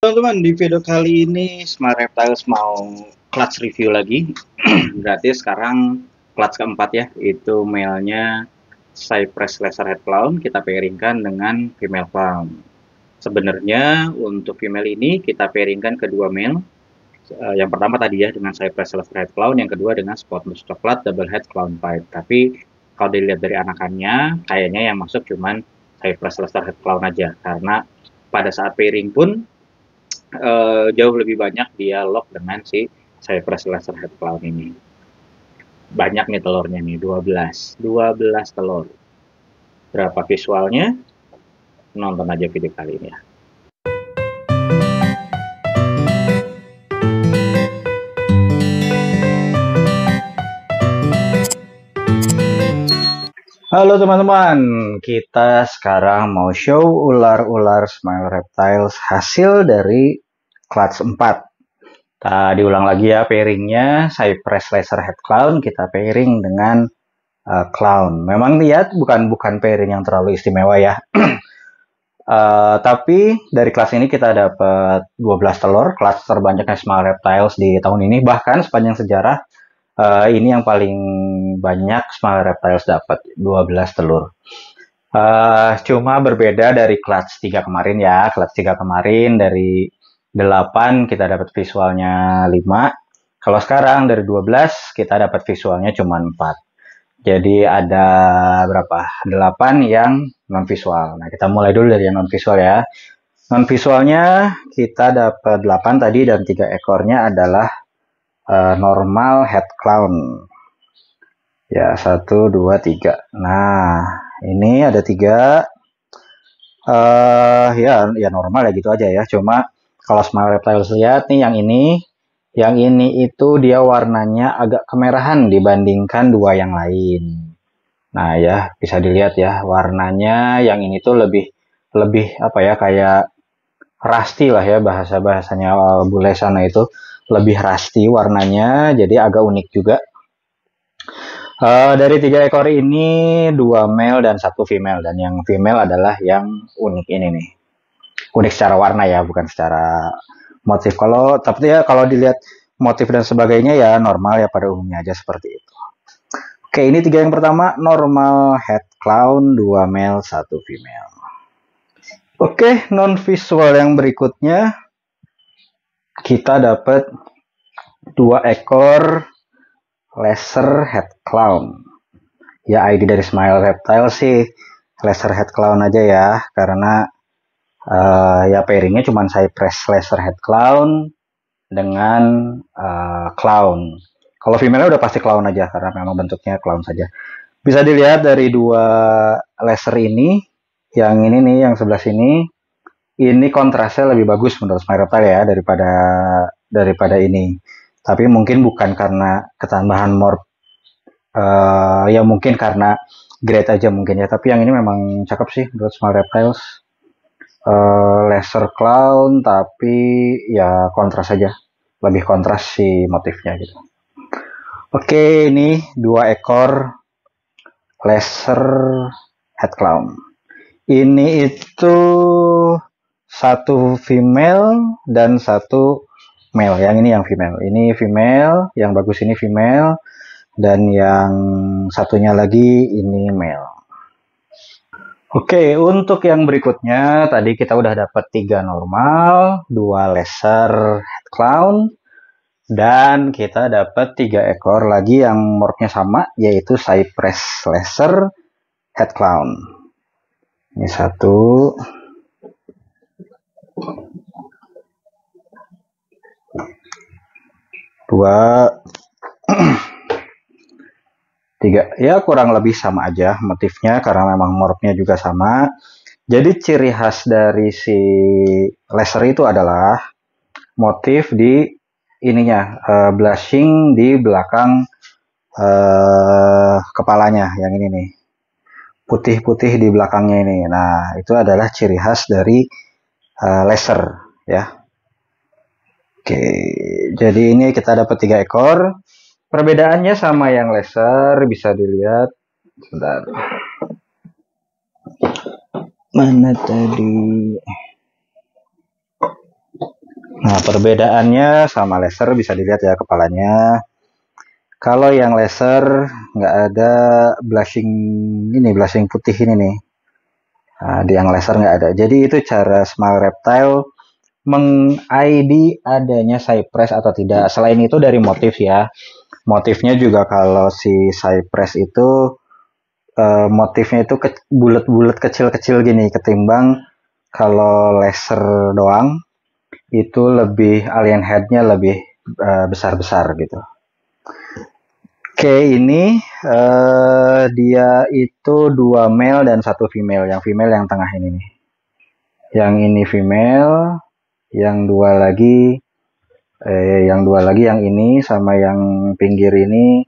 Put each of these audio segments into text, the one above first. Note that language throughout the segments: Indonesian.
Teman-teman, di video kali ini Smart Reptiles mau clutch review lagi. Berarti sekarang clutch keempat ya, itu male-nya Cypress Laserhead Clown kita pairingkan dengan female clown. Sebenarnya untuk female ini kita pairingkan kedua male. Yang pertama tadi ya dengan Cypress Laserhead Clown, yang kedua dengan Spot Nose Coklat Double Head Clown Pipe. Tapi kalau dilihat dari anakannya, kayaknya yang masuk cuman Cypress Laserhead Clown aja, karena pada saat pairing pun jauh lebih banyak dia lock dengan si Cypress Laserhead Clown ini. Banyak nih telurnya nih, 12 telur. Berapa visualnya? Nonton aja video kali ini ya. Halo teman-teman, kita sekarang mau show ular-ular Smile Reptiles hasil dari clutch 4. Diulang lagi ya pairingnya, Cypress Laserhead Clown kita pairing dengan clown. Memang lihat bukan pairing yang terlalu istimewa ya. Tapi dari kelas ini kita dapat 12 telur, kelas terbanyaknya Smile Reptiles di tahun ini. Bahkan sepanjang sejarah ini yang paling banyak Smile Reptiles dapat 12 telur. Cuma berbeda dari kelas 3 kemarin ya. Kelas 3 kemarin dari 8 kita dapat visualnya 5. Kalau sekarang dari 12 kita dapat visualnya cuma 4. Jadi ada berapa? 8 yang non visual. Nah, kita mulai dulu dari yang non visual ya. Non visualnya kita dapat 8 tadi dan 3 ekornya adalah normal head clown. Ya, 1 2 3. Nah, ini ada 3 ya normal ya gitu aja ya. Cuma kalau Smile Reptiles lihat nih yang ini itu dia warnanya agak kemerahan dibandingkan dua yang lain. Nah ya bisa dilihat ya warnanya yang ini tuh lebih apa ya kayak rusty lah ya bahasanya bule sana itu lebih rusty warnanya jadi agak unik juga. Dari 3 ekor ini 2 male dan 1 female dan yang female adalah yang unik ini nih. Unik secara warna ya bukan secara motif. Tapi ya kalau dilihat motif dan sebagainya ya normal ya pada umumnya aja seperti itu. Oke, ini 3 yang pertama normal head clown 2 male 1 female. Oke, non visual yang berikutnya kita dapat 2 ekor laser head clown. Ya ID dari Smile Reptile sih laser head clown aja ya karena ya pairingnya cuma Cypress Laserhead Clown dengan clown. Kalau female udah pasti clown aja karena memang bentuknya clown saja. Bisa dilihat dari 2 laser ini, yang ini nih, yang sebelah sini, ini kontrasnya lebih bagus menurut Smile Reptile ya daripada ini. Tapi mungkin bukan karena ketambahan morph, ya mungkin karena grade aja mungkin ya. Tapi yang ini memang cakep sih menurut Smile Reptiles. Laser clown tapi ya kontras saja lebih kontras si motifnya gitu. Oke, ini 2 ekor laser head clown ini itu 1 female dan 1 male. Yang ini yang female yang bagus ini female dan yang satunya lagi ini male. Oke, untuk yang berikutnya tadi kita udah dapat 3 normal, 2 laser head clown, dan kita dapat 3 ekor lagi yang morphnya sama, yaitu Cypress Laser Head Clown. Ini 1, 2, 3. Ya kurang lebih sama aja motifnya karena memang morphnya juga sama. Jadi ciri khas dari si laser itu adalah motif di ininya blushing di belakang kepalanya yang ini nih. Putih-putih di belakangnya ini. Nah, itu adalah ciri khas dari laser ya. Oke, jadi ini kita dapat 3 ekor. Perbedaannya sama yang laser bisa dilihat. Sebentar. Mana tadi? Nah, perbedaannya sama laser bisa dilihat ya kepalanya. Kalau yang laser nggak ada blushing ini, blushing putih ini nih. Nah, di yang laser nggak ada. Jadi itu cara Smile Reptile meng-ID adanya cypress atau tidak. Selain itu dari motif ya. Motifnya juga kalau si cypress itu motifnya itu bulat-bulat kecil-kecil gini ketimbang kalau laser doang itu lebih alien headnya lebih besar-besar gitu. Oke, ini dia itu dua male dan satu female. Yang female yang tengah ini nih. Yang ini female, yang dua lagi yang ini sama yang pinggir ini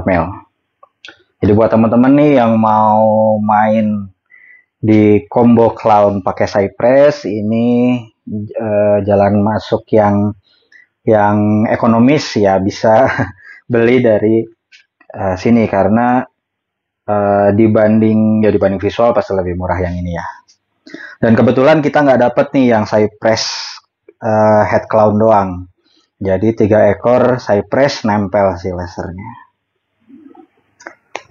male. Jadi buat teman-teman nih yang mau main di combo clown pakai cypress ini jalan masuk yang ekonomis ya bisa beli dari sini karena dibanding visual pasti lebih murah yang ini ya. Dan kebetulan kita nggak dapet nih yang cypress head clown doang. Jadi 3 ekor cypress nempel si lasernya.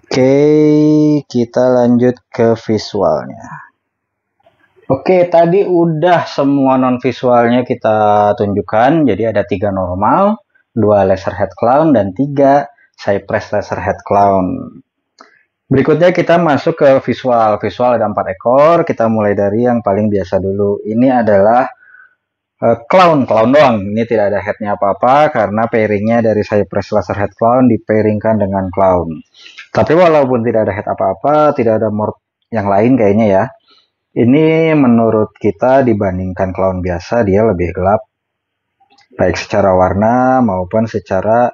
Oke, kita lanjut ke visualnya. Oke, tadi udah semua non visualnya kita tunjukkan. Jadi ada 3 normal, 2 laser head clown, dan 3 cypress laser head clown. Berikutnya kita masuk ke visual. Visual ada 4 ekor. Kita mulai dari yang paling biasa dulu. Ini adalah clown doang. Ini tidak ada headnya apa-apa karena pairingnya dari cypress laser head clown dipairingkan dengan clown. Tapi walaupun tidak ada head apa-apa, tidak ada morph yang lain kayaknya ya. Ini menurut kita dibandingkan clown biasa dia lebih gelap. Baik secara warna maupun secara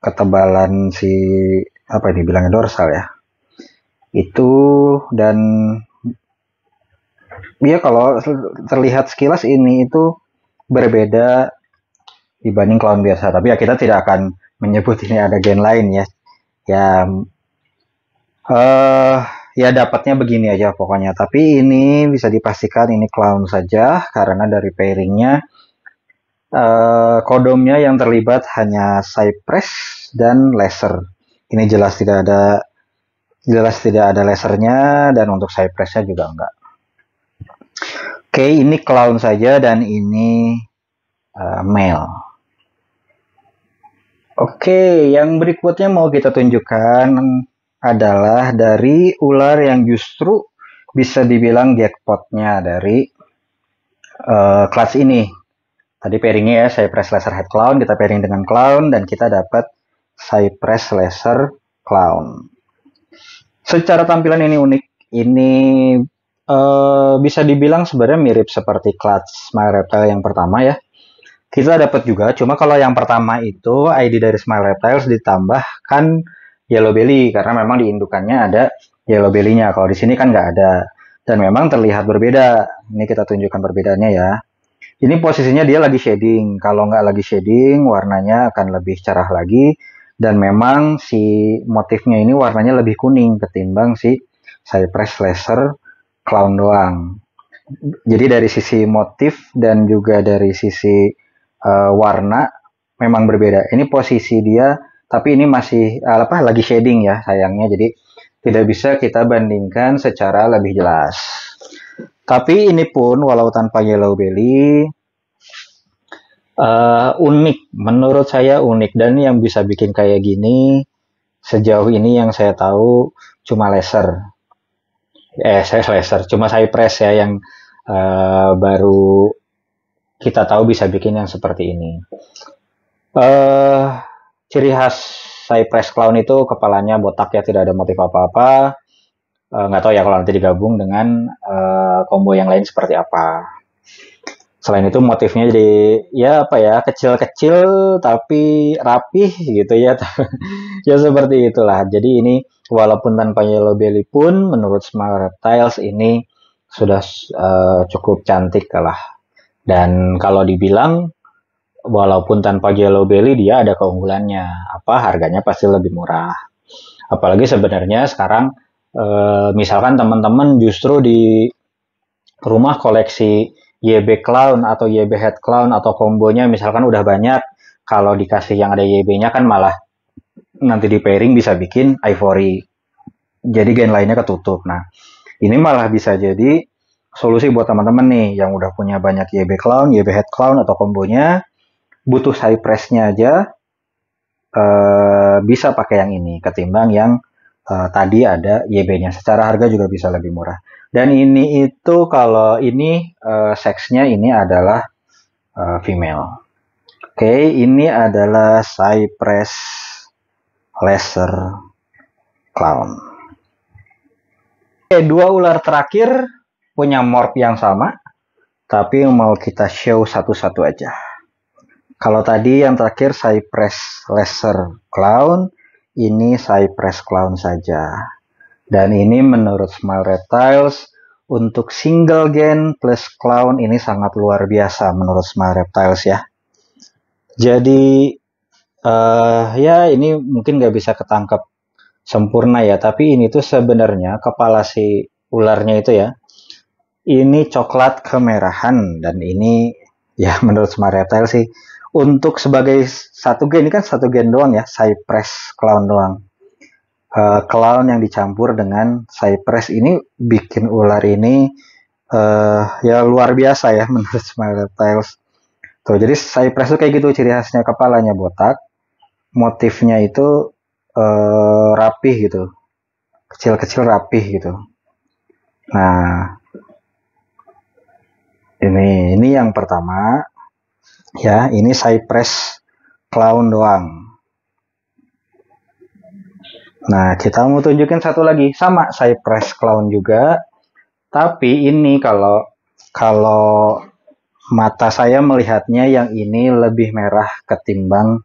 ketebalan si apa ini bilangnya dorsal ya. Itu dan ya kalau terlihat sekilas ini itu berbeda dibanding clown biasa. Tapi ya kita tidak akan menyebut ini ada gen lain ya. Ya ya dapatnya begini aja pokoknya. Tapi ini bisa dipastikan ini clown saja karena dari pairingnya kodomnya yang terlibat hanya cypress dan laser. Ini jelas tidak ada lasernya dan untuk cypressnya juga enggak. Oke, ini clown saja dan ini male. Oke, yang berikutnya mau kita tunjukkan adalah dari ular yang justru bisa dibilang jackpotnya dari kelas ini. Tadi pairingnya ya cypress laser head clown, kita pairing dengan clown dan kita dapat cypress laser clown. Secara tampilan ini unik. Ini bisa dibilang sebenarnya mirip seperti kelas Smile Reptile yang pertama ya. Kita dapat juga, cuma kalau yang pertama itu ID dari Smile Reptiles ditambahkan yellow belly karena memang di indukannya ada yellow belly-nya. Kalau di sini kan nggak ada dan memang terlihat berbeda. Ini kita tunjukkan perbedaannya ya. Ini posisinya dia lagi shading. Kalau nggak lagi shading, warnanya akan lebih cerah lagi. Dan memang si motifnya ini warnanya lebih kuning ketimbang si cypress laser clown doang. Jadi dari sisi motif dan juga dari sisi warna memang berbeda. Ini posisi dia, tapi ini masih lagi shading ya sayangnya. Jadi tidak bisa kita bandingkan secara lebih jelas. Tapi ini pun walau tanpa yellow belly unik, menurut saya unik dan yang bisa bikin kayak gini sejauh ini yang saya tahu cuma laser. Cuma cypress ya yang baru kita tahu bisa bikin yang seperti ini. Ciri khas cypress clown itu kepalanya botak ya, tidak ada motif apa-apa. Nggak tahu ya kalau nanti digabung dengan combo yang lain seperti apa. Selain itu motifnya jadi ya apa ya kecil-kecil tapi rapih gitu ya. Ya seperti itulah. Jadi ini walaupun tanpa yellow belly pun menurut Smile Reptiles ini sudah cukup cantik lah. Dan kalau dibilang walaupun tanpa yellow belly dia ada keunggulannya. Apa harganya pasti lebih murah. Apalagi sebenarnya sekarang misalkan teman-teman justru di rumah koleksi YB clown atau YB head clown atau kombonya misalkan udah banyak, kalau dikasih yang ada YB-nya kan malah nanti di pairing bisa bikin Ivory. Jadi gen lainnya ketutup. Nah, ini malah bisa jadi solusi buat teman-teman nih yang udah punya banyak YB clown, YB head clown atau kombonya, butuh Cypress-nya aja, bisa pakai yang ini ketimbang yang tadi ada YB-nya. Secara harga juga bisa lebih murah. Dan ini itu kalau ini seksnya ini adalah female. Oke, ini adalah Cypress Laser Clown. Oke, dua ular terakhir punya morph yang sama, tapi mau kita show satu-satu aja. Kalau tadi yang terakhir Cypress Laser Clown, ini Cypress Clown saja. Dan ini menurut Smile Reptiles, untuk single gen plus clown ini sangat luar biasa menurut Smile Reptiles ya. Jadi ya ini mungkin nggak bisa ketangkep sempurna ya, tapi ini tuh sebenarnya kepala si ularnya itu ya, ini coklat kemerahan, dan ini ya menurut Smile Reptiles sih untuk sebagai satu gen, ini kan satu gen doang ya, Cypress Clown doang. Clown yang dicampur dengan Cypress ini bikin ular ini ya luar biasa ya menurut Smile Reptiles. Tuh, jadi Cypress tuh kayak gitu ciri khasnya, kepalanya botak, motifnya itu rapih gitu, kecil-kecil rapih gitu. Nah, ini yang pertama ya, ini Cypress Clown doang. Nah, kita mau tunjukin satu lagi, sama Cypress Clown juga, tapi ini kalau mata saya melihatnya yang ini lebih merah ketimbang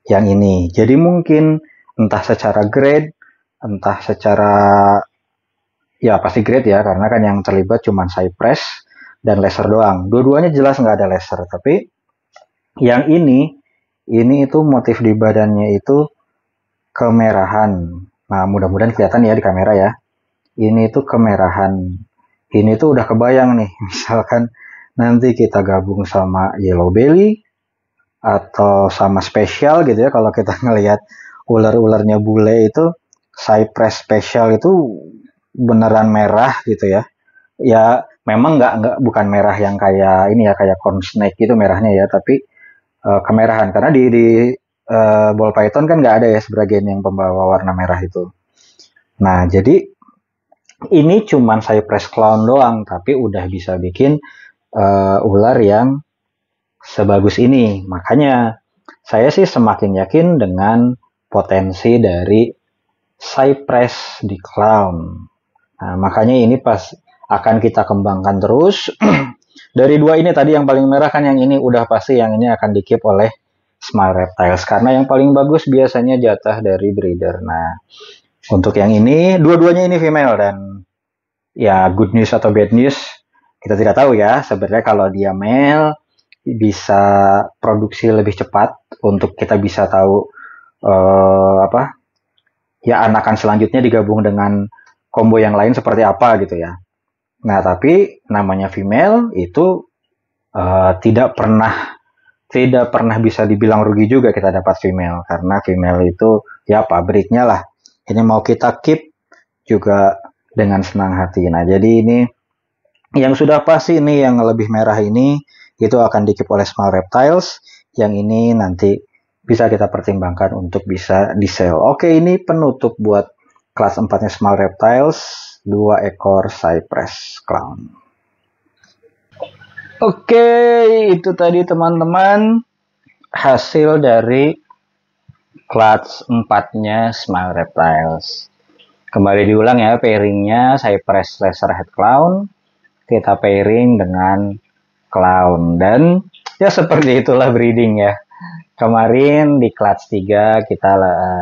yang ini. Jadi mungkin entah secara grade, entah secara ya pasti grade ya, karena kan yang terlibat cuma Cypress dan laser doang. Dua-duanya jelas nggak ada laser, tapi yang ini itu motif di badannya itu kemerahan. Nah, mudah-mudahan kelihatan ya di kamera ya. Ini tuh kemerahan. Ini tuh udah kebayang nih, misalkan nanti kita gabung sama Yellow Belly atau sama Special gitu ya, kalau kita ngelihat ular-ularnya bule itu, Cypress Special itu beneran merah gitu ya. Ya memang nggak bukan merah yang kayak ini ya, kayak corn snake gitu merahnya ya, tapi kemerahan, karena di ball python kan nggak ada ya sebagian yang pembawa warna merah itu. Nah, jadi ini cuman Cypress Clown doang, tapi udah bisa bikin ular yang sebagus ini. Makanya saya sih semakin yakin dengan potensi dari Cypress di Clown. Nah, makanya ini pas akan kita kembangkan terus. Dari dua ini tadi yang paling merah kan yang ini, udah pasti yang ini akan di-keep oleh Smile Reptiles, karena yang paling bagus biasanya jatah dari breeder. Nah, untuk yang ini, dua-duanya ini female, dan ya good news atau bad news kita tidak tahu ya. Sebenarnya kalau dia male bisa produksi lebih cepat untuk kita bisa tahu ya anakan selanjutnya digabung dengan combo yang lain seperti apa gitu ya. Nah, tapi namanya female itu tidak pernah bisa dibilang rugi juga kita dapat female, karena female itu ya pabriknya lah. Ini mau kita keep juga dengan senang hati. Nah, jadi ini yang sudah pasti ini yang lebih merah ini itu akan di-keep oleh Smile Reptiles. Yang ini nanti bisa kita pertimbangkan untuk bisa di-sell. Oke, ini penutup buat kelas 4-nya Smile Reptiles, 2 ekor Cypress Clown. Oke, itu tadi teman-teman hasil dari kelas 4-nya Smile Reptiles. Kembali diulang ya, pairingnya Cypress Laser Head Clown, kita pairing dengan Clown, dan ya seperti itulah breeding ya. Kemarin di kelas 3 kita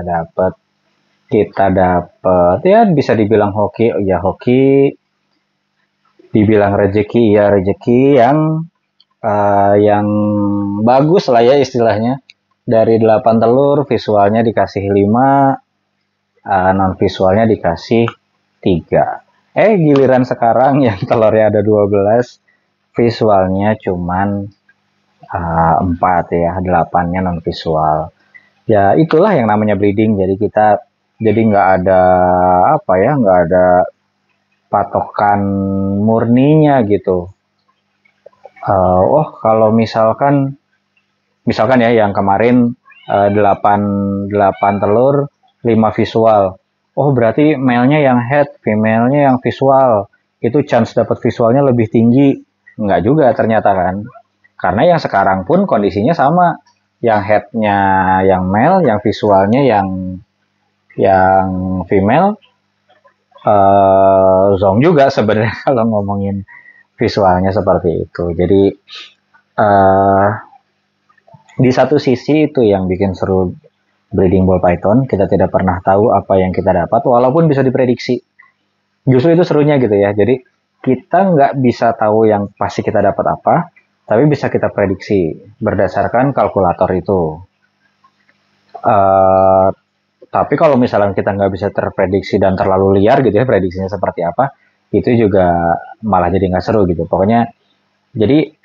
dapat ya bisa dibilang hoki, ya hoki, dibilang rezeki ya rezeki yang bagus lah ya istilahnya. Dari 8 telur visualnya dikasih 5, non visualnya dikasih 3. Giliran sekarang yang telurnya ada 12, visualnya cuman 4 ya, 8-nya non visual. Ya itulah yang namanya breeding. Jadi nggak ada apa ya, nggak ada patokan murninya gitu. Kalau misalkan ya yang kemarin 8 8 telur 5 visual. Oh berarti male-nya yang head, female-nya yang visual. Itu chance dapat visualnya lebih tinggi. Enggak juga ternyata kan. Karena yang sekarang pun kondisinya sama. Yang head-nya yang male, yang visualnya yang female. Zong juga sebenarnya kalau ngomongin visualnya seperti itu. Jadi uh, di satu sisi itu yang bikin seru breeding ball python, kita tidak pernah tahu apa yang kita dapat walaupun bisa diprediksi. Justru itu serunya gitu ya. Jadi kita nggak bisa tahu yang pasti kita dapat apa, tapi bisa kita prediksi berdasarkan kalkulator itu. Uh, tapi kalau misalnya kita nggak bisa terprediksi dan terlalu liar gitu ya prediksinya seperti apa, itu juga malah jadi nggak seru gitu. Pokoknya jadi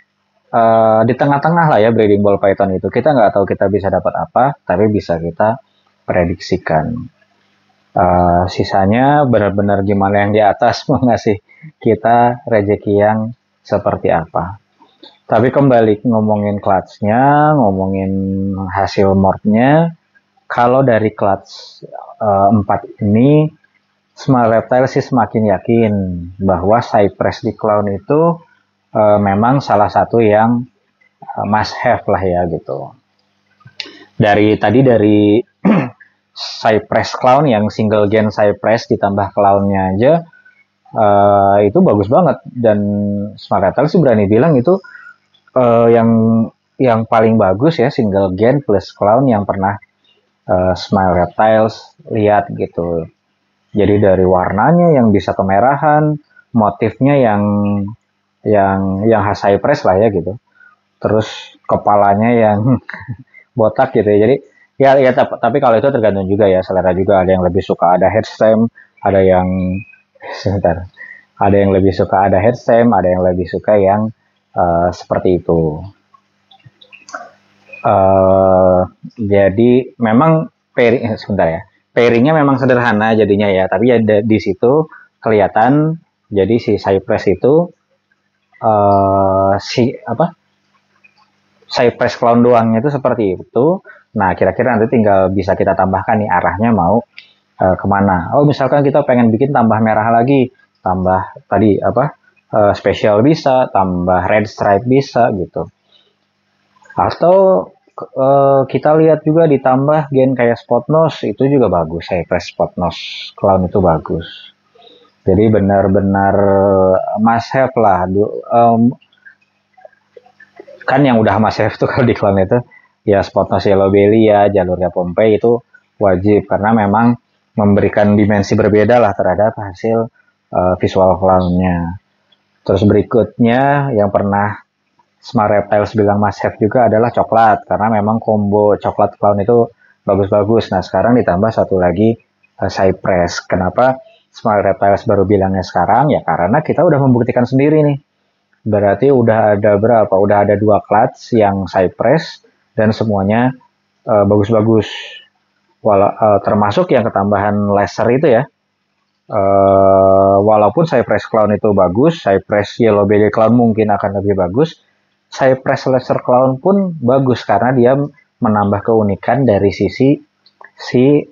di tengah-tengah lah ya breeding ball python itu. Kita nggak tahu kita bisa dapat apa, tapi bisa kita prediksikan. Sisanya benar-benar gimana yang di atas mau ngasih kita rezeki yang seperti apa. Tapi kembali ngomongin clutch-nya, ngomongin hasil morphnya, kalau dari clutch 4 ini, Smile Reptile sih semakin yakin bahwa Cypress di clown itu memang salah satu yang must have lah ya gitu. Dari Cypress clown yang single gen Cypress ditambah clownnya aja itu bagus banget, dan Smile Reptile sih berani bilang itu yang paling bagus ya single gen plus clown yang pernah Smile Reptiles lihat gitu. Jadi dari warnanya yang bisa kemerahan, motifnya yang khas Cypress lah ya gitu. Terus kepalanya yang botak gitu ya. Jadi ya tapi kalau itu tergantung juga ya selera juga. Ada yang lebih suka ada head stem, ada yang sebentar. Ada yang lebih suka ada head stem, ada yang lebih suka yang seperti itu. Jadi memang sebentar ya. Pairingnya memang sederhana jadinya ya, tapi ya di situ kelihatan jadi si Cypress itu Cypress clown doangnya itu seperti itu. Nah, kira-kira nanti tinggal bisa kita tambahkan nih arahnya mau kemana. Oh, misalkan kita pengen bikin tambah merah lagi, tambah tadi special bisa, tambah red stripe bisa gitu. Atau kita lihat juga ditambah gen kayak spot nose itu juga bagus. Cypress spot nose clown itu bagus. Jadi benar-benar must have lah. Kan yang udah must have tuh kalau di clown itu ya spot nose yellow belly ya, jalurnya Pompey itu wajib karena memang memberikan dimensi berbeda lah terhadap hasil visual clownnya. Terus berikutnya yang pernah Smart Reptiles bilang must have juga adalah coklat, karena memang combo coklat clown itu bagus-bagus. Nah sekarang ditambah satu lagi Cypress. Kenapa Smart Reptiles baru bilangnya sekarang? Ya karena kita udah membuktikan sendiri nih. Berarti udah ada berapa? Udah ada 2 clutch yang Cypress dan semuanya bagus-bagus. Termasuk yang ketambahan laser itu ya. Walaupun Cypress Clown itu bagus, Cypress Yellow Belly Clown mungkin akan lebih bagus. Cypress Laser Clown pun bagus karena dia menambah keunikan dari sisi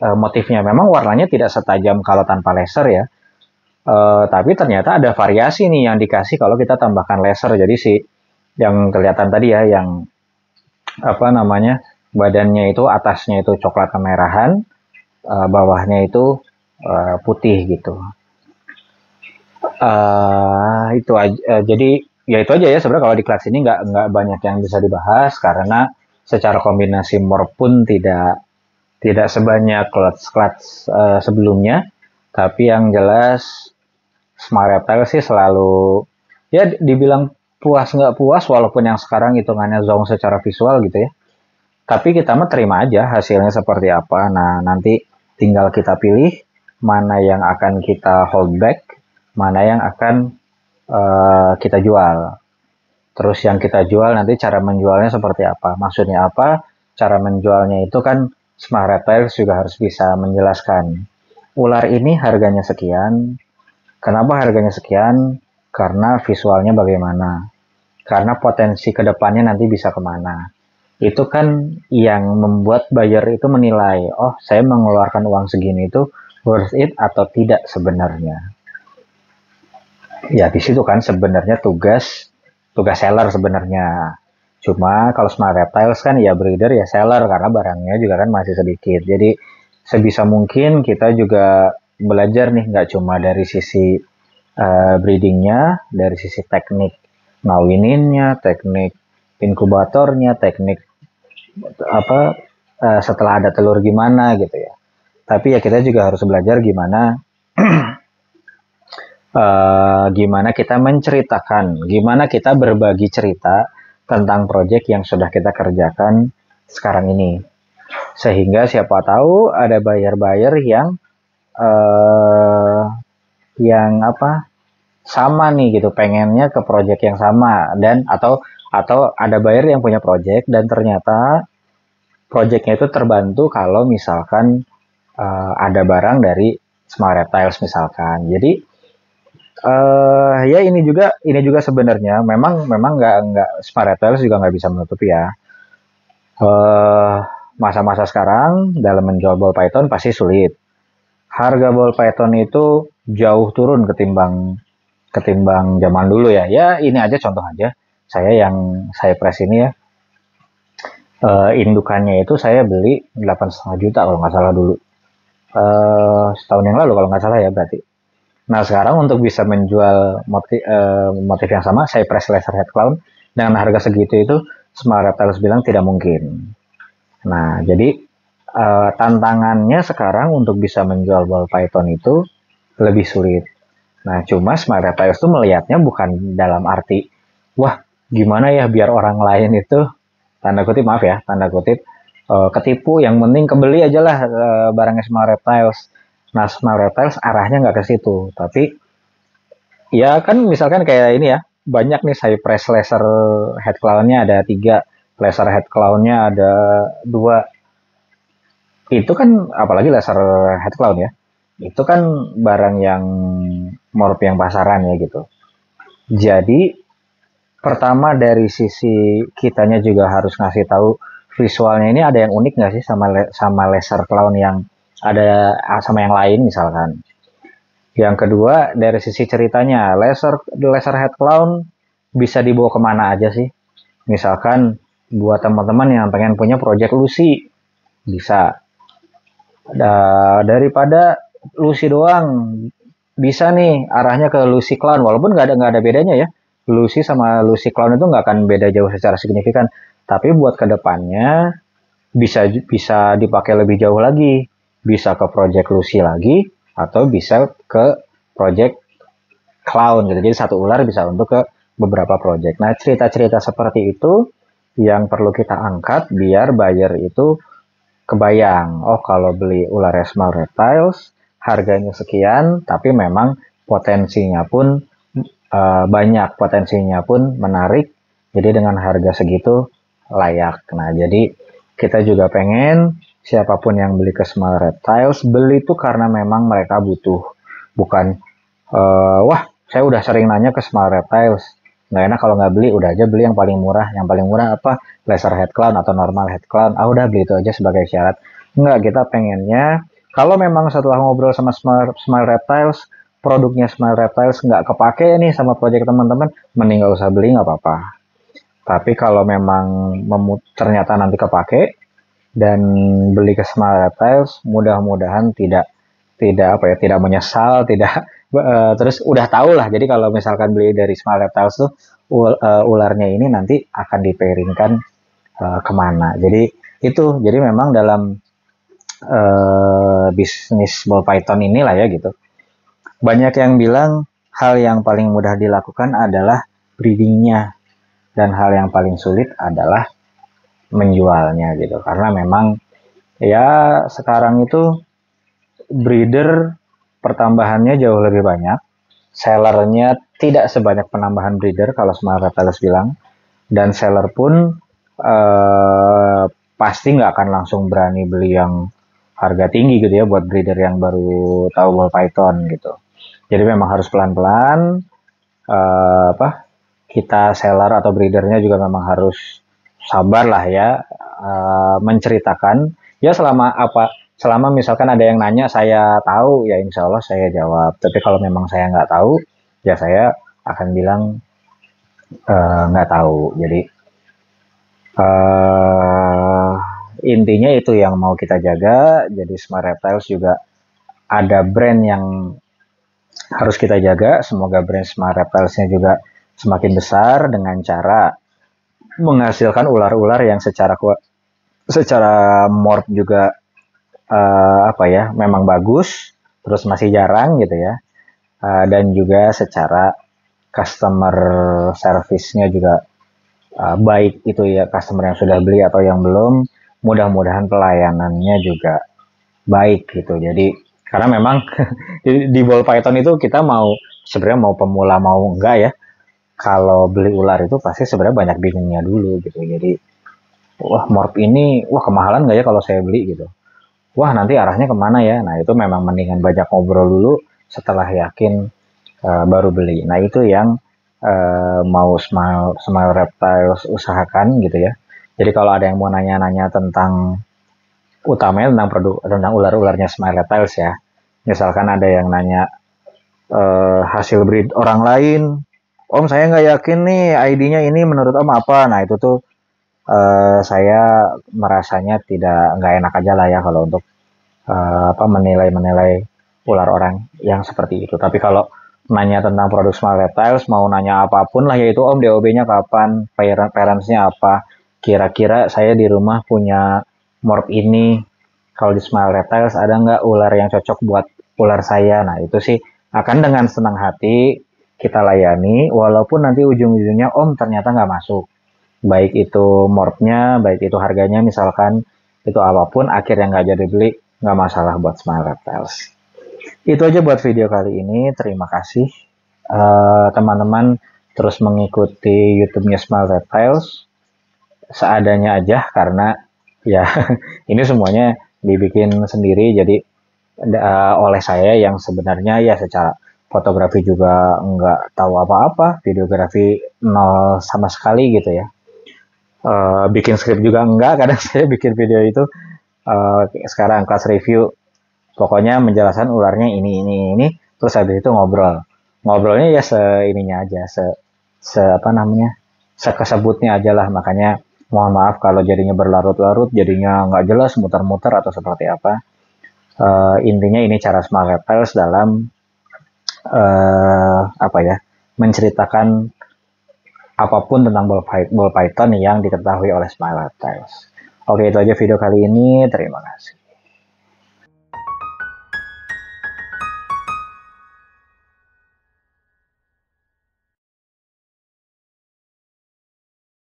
motifnya. Memang warnanya tidak setajam kalau tanpa laser ya. Tapi ternyata ada variasi nih yang dikasih kalau kita tambahkan laser. Jadi yang kelihatan tadi ya, yang badannya itu atasnya itu coklat kemerahan, bawahnya itu putih gitu. Itu aja. Jadi ya itu aja ya sebenarnya kalau di kelas ini nggak banyak yang bisa dibahas karena secara kombinasi morph pun tidak sebanyak kelas sebelumnya, tapi yang jelas Smart Reptile sih selalu ya dibilang puas nggak puas walaupun yang sekarang hitungannya zong secara visual gitu ya, tapi kita mah terima aja hasilnya seperti apa. Nah nanti tinggal kita pilih mana yang akan kita hold back, mana yang akan kita jual. Terus yang kita jual nanti cara menjualnya seperti apa? Maksudnya apa? Cara menjualnya itu kan Smart Reptiles juga harus bisa menjelaskan. Ular ini harganya sekian. Kenapa harganya sekian? Karena visualnya bagaimana. Karena potensi kedepannya nanti bisa kemana. Itu kan yang membuat buyer itu menilai, oh saya mengeluarkan uang segini itu worth it atau tidak sebenarnya. Ya di situ kan sebenarnya tugas tugas seller sebenarnya. Cuma kalau Smart Reptiles kan ya breeder ya seller karena barangnya juga kan masih sedikit. Jadi sebisa mungkin kita juga belajar nih nggak cuma dari sisi breedingnya, dari sisi teknik ngawininnya, teknik inkubatornya, teknik apa setelah ada telur gimana gitu ya. Tapi ya kita juga harus belajar gimana kita menceritakan, gimana kita berbagi cerita tentang proyek yang sudah kita kerjakan sekarang ini. Sehingga siapa tahu ada buyer-buyer eh, yang apa sama nih gitu, pengennya ke proyek yang sama dan atau ada buyer yang punya proyek dan ternyata proyeknya itu terbantu kalau misalkan ada barang dari Smart Reptiles misalkan. Jadi ya ini juga sebenarnya memang nggak Smart Reptiles juga nggak bisa menutupi ya. Eh, Masa-masa sekarang dalam menjual ball python pasti sulit. Harga ball python itu jauh turun ketimbang ketimbang zaman dulu ya. Ya ini aja contoh aja. Saya press ini ya. Indukannya itu saya beli 8,5 juta kalau nggak salah dulu. Setahun yang lalu kalau nggak salah ya berarti. Nah sekarang untuk bisa menjual motif yang sama, saya press laser head clown dengan harga segitu itu Smart Reptiles bilang tidak mungkin. Nah jadi tantangannya sekarang untuk bisa menjual ball python itu lebih sulit. Nah cuma Smart Reptiles itu melihatnya bukan dalam arti, wah gimana ya biar orang lain itu tanda kutip maaf ya tanda kutip ketipu yang penting kebeli aja lah barangnya Smart Reptiles. Nah Smart Reptiles arahnya nggak ke situ tapi ya kan misalkan kayak ini ya banyak nih saya press laser head clown-nya ada 3, laser head clown-nya ada 2. Itu kan apalagi laser head clown ya itu kan barang yang morp yang pasaran ya gitu. Jadi pertama dari sisi kitanya juga harus ngasih tahu visualnya ini ada yang unik nggak sih sama laser clown yang ada sama yang lain misalkan. Yang kedua dari sisi ceritanya laser head clown bisa dibawa kemana aja sih. Misalkan buat teman-teman yang pengen punya project Lucy bisa. Daripada Lucy doang bisa nih arahnya ke Lucy Clown walaupun nggak ada bedanya ya. Lucy sama Lucy Clown itu nggak akan beda jauh secara signifikan. Tapi buat kedepannya bisa bisa dipakai lebih jauh lagi. Bisa ke Project Lucy lagi atau bisa ke Project Clown gitu. Jadi satu ular bisa untuk ke beberapa project. Nah cerita-cerita seperti itu yang perlu kita angkat biar buyer itu kebayang. Oh kalau beli ular Smart Reptiles harganya sekian tapi memang potensinya pun banyak, potensinya pun menarik. Jadi dengan harga segitu layak. Nah, jadi kita juga pengen siapapun yang beli ke Smart Reptiles beli itu karena memang mereka butuh. Bukan wah, saya udah sering nanya ke Smart Reptiles. Nggak enak kalau nggak beli, udah aja beli yang paling murah. Yang paling murah apa? Laser head clown atau normal head clown. Ah udah beli itu aja sebagai syarat. Nggak, kita pengennya kalau memang setelah ngobrol sama Smart Reptiles produknya Smart Reptiles nggak kepake nih sama proyek teman-teman, mending nggak usah beli nggak apa-apa. Tapi kalau memang ternyata nanti kepake dan beli ke Smart Reptiles, mudah-mudahan tidak tidak apa ya, tidak menyesal, tidak terus udah tahu lah. Jadi kalau misalkan beli dari Smart Reptiles tuh ularnya ini nanti akan dipairingkan kemana. Jadi memang dalam bisnis ball python inilah ya gitu. Banyak yang bilang hal yang paling mudah dilakukan adalah breedingnya dan hal yang paling sulit adalah menjualnya gitu. Karena memang ya sekarang itu breeder pertambahannya jauh lebih banyak sellernya tidak sebanyak penambahan breeder kalau Smile Reptiles bilang, dan seller pun pasti nggak akan langsung berani beli yang harga tinggi gitu ya buat breeder yang baru tahu ball python gitu. Jadi memang harus pelan-pelan, apa, kita seller atau breedernya juga memang harus sabar lah ya, menceritakan ya selama misalkan ada yang nanya saya tahu ya insya Allah saya jawab, tapi kalau memang saya nggak tahu ya saya akan bilang nggak tahu. Jadi uh, intinya itu yang mau kita jaga. Jadi Smart Reptiles juga ada brand yang harus kita jaga. Semoga brand Smart Reptilesnya juga semakin besar dengan cara menghasilkan ular-ular yang secara morph juga apa ya memang bagus, terus masih jarang gitu ya, dan juga secara customer service-nya juga baik itu ya, customer yang sudah beli atau yang belum, mudah-mudahan pelayanannya juga baik gitu. Jadi karena memang di ball python itu kita mau sebenarnya mau pemula mau enggak ya, kalau beli ular itu pasti sebenarnya banyak bingungnya dulu gitu. Jadi wah morph ini wah kemahalan nggak ya kalau saya beli gitu, wah nanti arahnya kemana ya. Nah itu memang mendingan banyak ngobrol dulu, setelah yakin baru beli. Nah itu yang mau Smile Reptiles usahakan gitu ya. Jadi kalau ada yang mau nanya-nanya tentang utamanya tentang produk tentang ular-ularnya Smile Reptiles ya. Misalkan ada yang nanya hasil breed orang lain, Om saya nggak yakin nih ID-nya ini menurut Om apa? Nah itu tuh saya merasanya nggak enak aja lah ya kalau untuk apa menilai ular orang yang seperti itu. Tapi kalau nanya tentang produk Smile Reptiles, mau nanya apapun lah yaitu Om DOB-nya kapan, parents-nya apa, kira-kira saya di rumah punya morph ini, kalau di Smile Reptiles ada nggak ular yang cocok buat ular saya. Nah itu sih akan dengan senang hati kita layani, walaupun nanti ujung-ujungnya Om ternyata nggak masuk. Baik itu morphnya, baik itu harganya misalkan, itu apapun akhirnya nggak jadi beli, nggak masalah buat Smile Reptiles. Itu aja buat video kali ini. Terima kasih teman-teman terus mengikuti YouTube-nya Smile Reptiles. Seadanya aja karena ya ini semuanya dibikin sendiri, jadi oleh saya yang sebenarnya ya secara fotografi juga nggak tahu apa-apa, videografi nol sama sekali gitu ya. Bikin skrip juga enggak, kadang saya bikin video itu sekarang kelas review, pokoknya menjelaskan ularnya ini, terus habis itu ngobrolnya ya seininya aja, apa namanya, sekesebutnya aja lah. Makanya mohon maaf kalau jadinya berlarut-larut, jadinya nggak jelas, muter-muter atau seperti apa. Intinya ini cara Smile Reptiles dalam apa ya, menceritakan apapun tentang ball python yang diketahui oleh Smile Reptiles. Oke, itu aja video kali ini. Terima kasih.